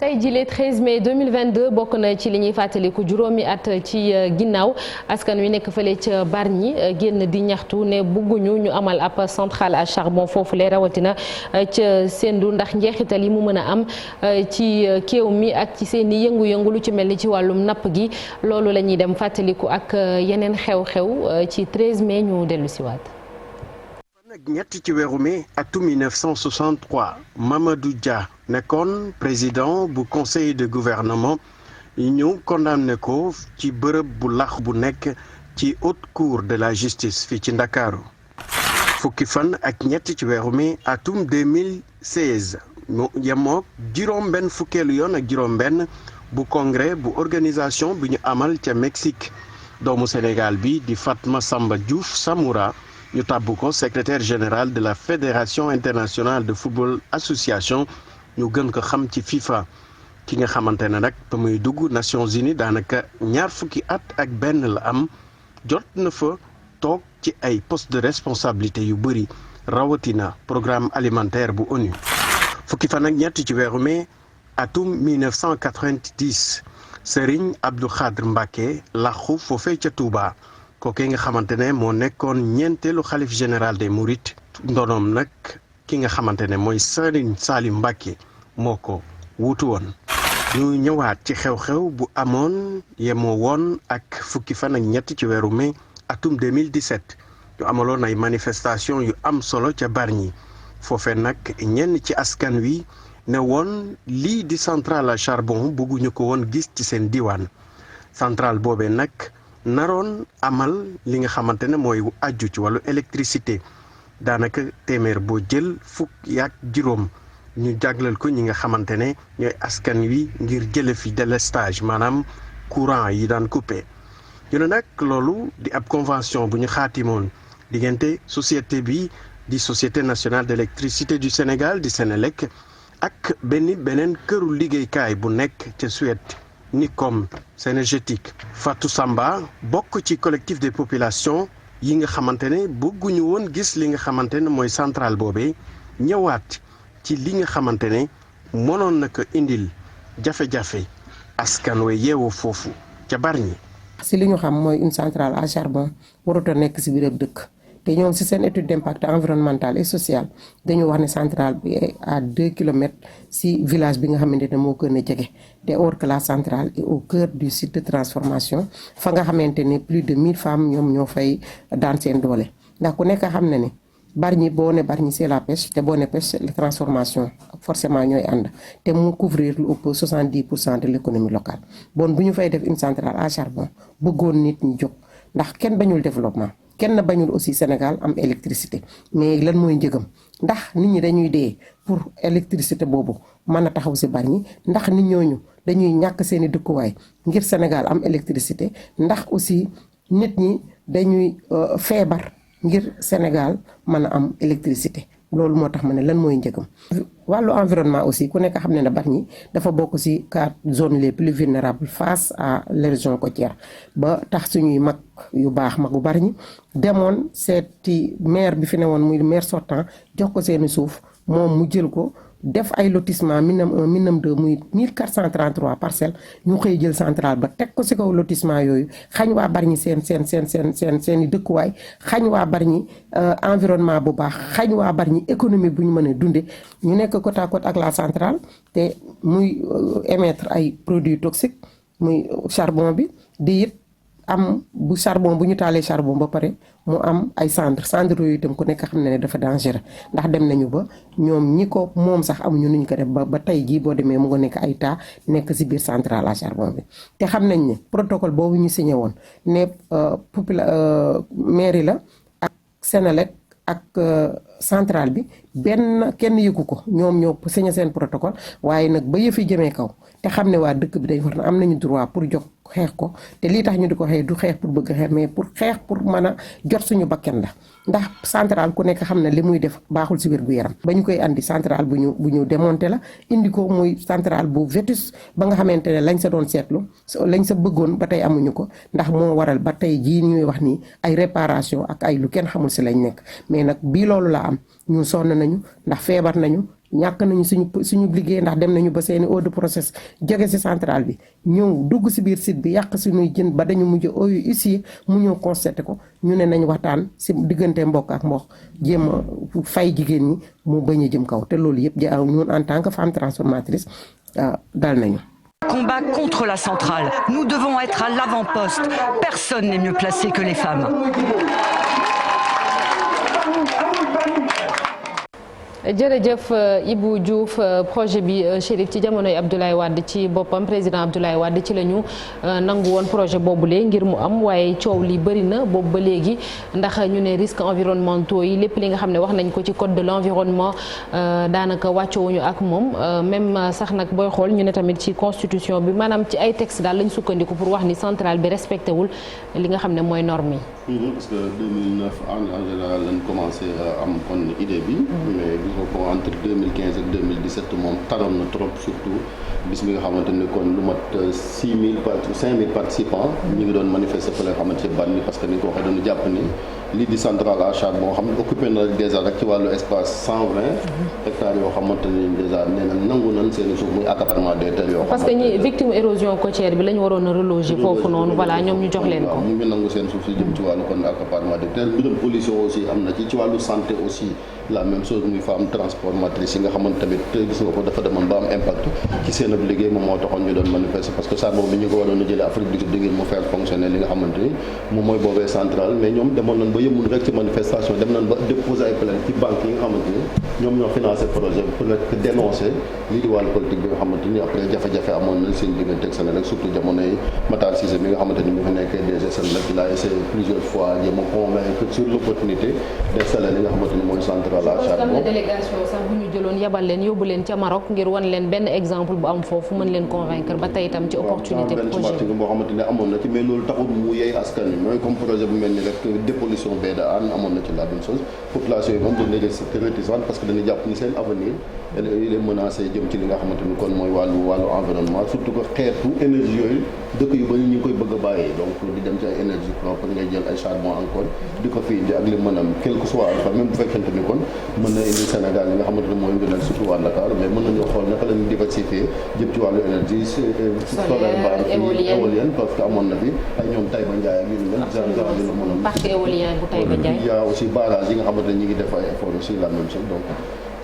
tey jii 13 mai 2022 bokk na ci li ñuy fàttaliku juróomi at ci ginnaaw askan wi nekk fële ca Bargny génn di ñaxtu ne bugguñu ñu amal ab centrale à charbon foofu le rawatina ca Sendou ndax njeexital yi mu mën a am ci kéew mi ak ci seen i yëngu-yëngu lu ci mel ni ci wàllum napp gi loolu la ñuy dem fàttaliku ak yeneen xew-xew ci 13 mai ñu dellu si waat. ñett ci weeru mai atum 1963 Mamadou Dia nekkoon président bu conseil de gouvernement ñu condamné ko ci bërëb bu lax bu nekk ci haute cour de la justice fii ci Ndakaaru fukki fan ak ñett ci weeru mai atum 2016 mu yemook juróom-benn fukkeelu yoon ak juróom-benn bu congrès bu organisation bi ñu amal ca Mexique doomu Sénégal bi di Fatma Samba Diouf Samoura ñu tàbb ko secrétaire général de la fédération internationale de football association ñu gën ko xam ci FIFA ki nga xamante ne nag ba muy dugg Nations Unies daanaka ñaar fukki at ak benn la am jot na fa toog ci ay poste de responsabilité yu bëri rawatina programme alimentaire bu ONU fukki fan ak ñett ci weeru mai atum 1990 Serigne Abdou Khadr Mbacké laxu foofee ca Touba kooku nga xamante ne moo nekkoon ñeenteelu xalif général des Mourides ndonoom nag ki nga xamante ne mooy Serigne Salim Mbacké moo ko wuutu woon. ñu ñëwaat ci xew-xew bu amoon yemoo woon ak fukki fan ak ñett ci weeru mai atum 2017 ñu amaloon ay manifestation yu am solo ca Bargny foofee nag ñenn ci askan wi ne woon lii di centrale à charbon bëgguñu ko woon gis ci seen diwaan centrale boobee nag naroon amal li nga xamante ne mooy aju ci wàllu électricité daanaka téeméer boo jël fukk yaak juróom ñu jagleel ko ñi nga xamante ne ñooy askan wi ngir jële fi délestage maanaam courant yi daan coupé ñu ne nag loolu di ab convention bu ñu xaatimoon diggante société bi di société nationale d'électricité du Sénégal di Sénélec ak beneen këru liggéeykaay bu nekk ca Suède Nicom Synergétique Fatou Samba bokk ci collectif des populations yi nga xamante ne bëgguñu woon gis li nga xamante ne mooy centrale boobee ñëwaat ci li nga xamante ne mënoon na ko indil jafe-jafe askan we yeewu foofu ca Bargny. si li ñu xam mooy une centrale à charbon warut a nekk si biir dëkk te ñoom si seen étude d'impact environnemental et social dañu wax ne centrale bi est à 2 kilomètres si village bi nga xamante ne moo gën a jege te or que la centrale est au cœur du site de transformation fa nga xamante ne plus de 1000 femmes ñoom ñoo fay daan seen doole ndax ku nekk xam na ne Bargny boo ne Bargny c'est la pêche te boo ne pêche la transformation forcément ñooy ànd te mu couvrir lu ëpp 70% de l'économie locale bon bu ñu fay def une centrale à charbon bëggoon nit ñi jóg ndax kenn bañul développement kenn bañul aussi Sénégal am électricité mais lan mooy njëgam ndax nit ñi dañuy dee pour électricité boobu mën a taxaw si Bargny ndax nit ñooñu dañuy ñàkk seeni dëkkuwaay ngir Sénégal am électricité ndax aussi nit ñi dañuy feebar ngir Sénégal mën a am électricité loolu moo tax ma ne lan mooy njëgam. wàllu environnement aussi ku nekk xam ne Bargny dafa bokk ci 4 zones les plus vulnérables face à l'érosion côtière ba tax suñuy mag yu baax magu Bargny demoon seeti maire bi fi ne woon muy maire sortant jox ko seeni suuf moom mu jël ko def ay lotissement minam 1 minam 2 muy 1433 parcelles ñu xëy jël centrale ba teg ko ci kaw lotissement yooyu xañ waa Bargny seen i dëkkuwaay xañ waa Bargny environnement bu baax xañ waa Bargny économie bu ñu mën a dunde ñu nekk côte à côte ak la centrale te muy émettre ay produits toxiques muy charbon bi di it am bu charbon bu ñu taalee charbon ba pare mu am ay cendre yooyu itam ku nekk xam ne dafa dangereux ndax dem nañu ba ñoom ñi ko moom sax amuñu nuñ ko def ba tey jii boo demee mu nga nekk ay tas nekk ci biir centrale à charbon bi te xam nañ ne protocole boobu ñu signé woon ne mairie la ak Sénélec ak centrale bi kenn yëgu ko ñoom ñoo signé seen protocole waaye nag ba yëf yi jëmee kaw te xam ne waa dëkk bi dañ war na am nañu droit pour jóg xeex ko te lii tax ñu di ko xeex du xeex pour bëgg xeex mais pour xeex pour mën a jot suñu bakken la ndax centrale ku nekk xam ne li muy def baaxul ci wér gu yaram ba ñu koy andi centrale bu ñu démonté la indi ko muy centrale bu vétus ba nga xamante ne lañ sa doon seetlu lañ sa bëggoon ba tey amuñu ko ndax moo waral ba tey jii ñuy wax nii ay réparation ak ay lu kenn xamul ci lañ nekk mais nag bii loolu la am ñun sonn nañu ndax feebar nañu ñàkk nañu suñu liggéey ndax dem nañu ba seeni eau de process jóge ci centrale bi ñëw dugg ci biir site bi yàq suñuy jën ba dañu mujj eau yu ussi mu ñëw constaté ko ñu ne nañ waxtaan ci diggante mbokk ak mbokk jéem a fay jigéen ñi mu bañ a jëm kaw te loolu yëpp ja ñun en tant que femme transformatrice dal nañu. Combat contre la centrale. Nous devons être à l'avant-poste. Personne n'est mieux placé que les femmes. jërëjëf Ibou Diouf projet bi Chérif ci jamonoy Abdoulaye Wade ci boppam président Abdoulaye Wade ci la ñu nangu woon projet boobule ngir mu am waaye coow li bëri na boobu ba léegi ndax ñu ne risques environnementaux yi lépp li nga xam ne wax nañ ko ci code de l'environnement daanaka wàccowuñu ak moom même sax nag booy xool ñu ne tamit ci constitution bi maanaam ci ay texte daal lañ sukkandiku pour wax ni centrale bi respecté wul li nga xam ne mooy norme yi. parce que 2009 en général lañ commencé am kon idée bi. mais gis nga ko entre 2015 ak 2017 moom taroon na trop surtout bis bi nga xamante ni kon lu mat 5000 participants. ñu ngi doon manifester fa la xamante ci Bargny parce que ni ko waxee dañu jàpp ni lii di centrale à charbon boo xam ne occupé na déjà rek ci wàllu espace 120 hectares yoo xamante ni déjà nee na nangu nañ seen suuf muy accaparement des terres yoo. parce que ñi victime érosion côtière bi la ñu waroon a reloger foofu noonu voilà ñoom ñu jox leen ko. ñu ngi nangu seen suuf si jëm ci wàllu kon accaparement des terres mbirum pollution aussi am na ci wàllu santé aussi la même chose muy femme transformatrice yi nga xamante tamit gis nga ko dafa demoon ba am impact ci seen ab liggéey moom moo taxoon ñu doon manifester parce que charbon bi ñu ko waroon a jëlee Afrique du Sud ngir mu faire fonctionner li nga xamante ni moom mooy boobee centrale mais ñoom demoon nañ ba yëmul rek ci manifestation dem nañ ba déposer ay plainte ci banque yi nga xamante ni ñoom ñoo financé projet bi pour rek dénoncer lii di wàllu politique bi nga xamante ni après jafe-jafe amoon nañ seen diggante ak Senelec surtout jamonoy Matar Cissé mi nga xamante ni mu fi nekkee DG Senelec il a essayé plusieurs fois jéem a convaincre sur l'opportunité d'installer li nga xamante ni mooy centrale à charbon. délégation sax bu ñu jëloon yabal leen yóbbu leen ca Maroc ngir wan leen benn exemple bu am foofu mën leen convaincre ba tey itam ci opportunité projet bi boo xamante ne amoon na ci mais loolu taxul mu yey askan wi mooy comme projet bu mel ni rek dépollution baie de Hann amoon na ci la même chose population yi moom dañ leen réticente parce que dañuy jàpp ni seen avenir il est menacé jëm ci li nga xamante ni kon mooy wàllu environnement surtout que xeetu énergie yooyu dëkk yu bëri ñu ngi koy bëgg a bàyyee donc di dem ci ay énergie propre ngay jël ay charbon encore di ko fi indi ak li mën a quel que soit alpha même bu fekkente ni kon mën na indi Sénégal yi nga xamante ni mooy ngënal surtout waa Dakar mais mën nañoo xool naka la ñu diversifier jëm ci wàllu énergie solaire ba éolienne parce que amoon na fi ay ñoom Taïba Ndiaye ak yu ni mel genre li la mën a parc éolien bu Taïba Ndiaye il y a aussi barrage yi nga xamante ne ñi ngi def ay effort aussi la même chose donc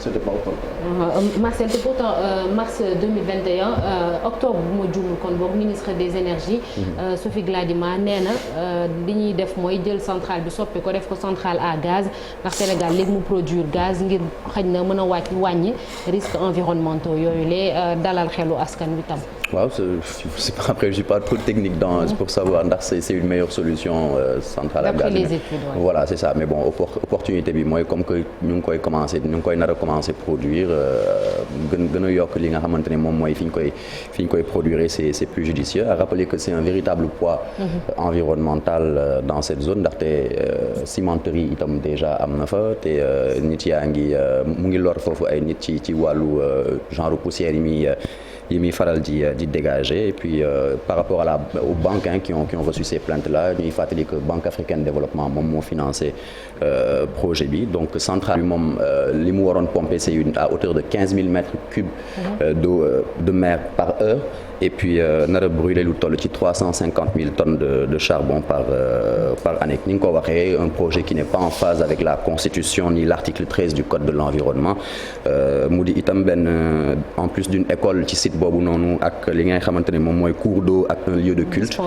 c'était pas opportun. Marcel, te pourtant mars 2021 octobre bu ma juumul kon boog ministre des énergies Sophie Gladima nee na li ñuy def mooy jël centrale bi soppi ko def ko centrale à gaz ndax Sénégal léegi mu produire gaz ngir xëy na mën a wàññi risques environnementaux yooyu lee dalal xelu askan wi tam. waaw après je suis pas trop technique pour savoir ndax c'est une meilleure solution centrale à gaz. D'après les études, ouais. Voilà c'est ça mais bon opportunité bi mooy comme que ñu ngi koy nar a commencer produire gën a yokk li nga xamante ne moom mooy fi ñu koy produire c'est plus judicieux à rappeler que c'est un véritable poids environnemental dans cette zone ndaxte cimenterie itam déjà am na fa te nit yaa ngi mu ngi lor foofu ay nit ci wàllu genre poussière yi muy faral di dégager et puis par rapport aux banques qui ont reçu ces plaintes là ñuy fàttali que Banque africaine de développement moom moo financé projet bi donc centrale bi moom li mu waroon pomper c'est à hauteur de 15 000 mètres cubes d'eau de mer par heure et puis nar a brûler lu toll ci 350 000 tonnes de charbon par année ni nga ko waxee un projet qui n'est pas en phase avec la constitution ni l'article 13 du code de l'environnement mu di itam en plus d'une école ci site boobu noonu ak li ngay xamante ne moom mooy cours d'eau ak un lieu de culte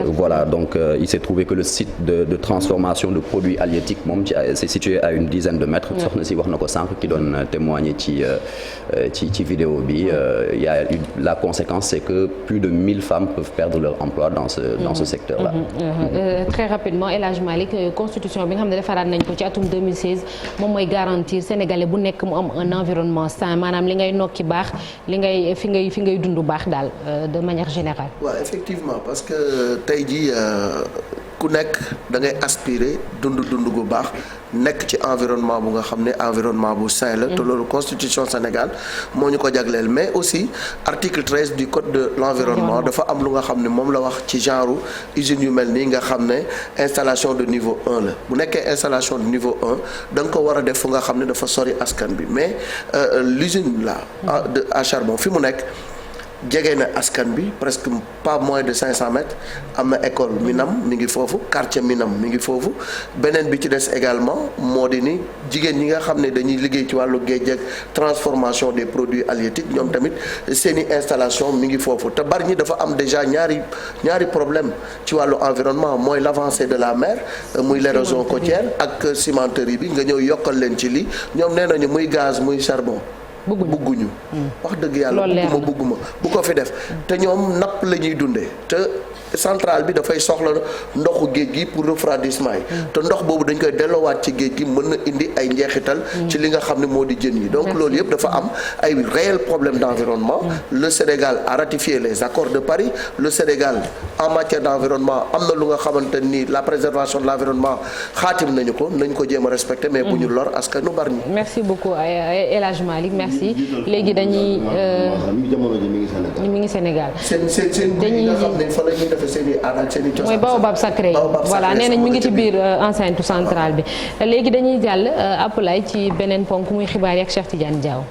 voilà donc il s'est trouvé que le site de transformation de produits halieutiques moom c'est situé à une dizaine de mètres soxna si wax na ko sànq ki doon témoigner ci vidéo bi il y a la conséquence c'est que plus de 1000 femmes peuvent perdre leur emploi dans ce secteur-là. Très rapidement El Hadj Malick constitution bi nga xam ne defaraat nañ ko ci atum 2016 moom mooy garantir sénégalais bu nekk mu am un environnement sain maanaam li ngay nokki baax li ngay fi ngay dund baax daal de manière générale. waaw effectivement parce que tey jii ku nekk da ngay aspirer dund gu baax nekk ci environnement bu nga xam ne environnement bu sain la. te loolu constitution Sénégal moo ñu ko jagleel mais aussi article 13 du code de l'environnement dafa am lu nga xam ne moom la wax ci genre usines yu mel nii nga xam ne installation de niveau 1 la bu nekkee installation de niveau 1 da nga ko war a def fu nga xam ne dafa sori askan bi mais l'usine là à charbon fi mu nekk jege na askan bi presque pas moins de 500 mètres am na école Minam mi ngi foofu quartier Minam mi ngi foofu beneen bi ci des également moo di ni jigéen ñi nga xam ne dañuy liggéey ci wàllu géej ak transformation des produits halieutiques ñoom tamit seeni installation mi ngi foofu te bari ñi dafa am déjà ñaari problème ci wàllu environnement mooy l'avancée de la mer muy l'érosion côtière ak cimenterie bi nga ñëw yokkal leen ci lii ñoom nee nañu muy gaz muy charbon bugguñu wax dëgg yàlla bugguma bu ko fi def te ñoom napp la ñuy dundee te centrale bi dafay soxla ndoxu géej gi pour refroidissement yi te ndox boobu dañ koy delloowaat ci géej gi mën na indi ay njeexital ci li nga xam ne moo di jën yi donc loolu yëpp dafa am ay réel problème d'environnement le Sénégal a ratifié les accords de Paris le Sénégal en matière d'environnement am na lu nga xamante ni la préservation de l'environnement xaatim nañu ko nañ ko jéem a respecter mais bu ñu lor askanu Bargny. Merci beaucoup El Hadj Malick merci léegi dañuy mi ngi Sénégal dañuy mooy baobab sacré yi voilà nee nañ mi ngi ci biir enceinte centrale bi léegi dañuy jàll appelay ci beneen ponk muy xibaar yi ak Cheikh Tidiane Diaw.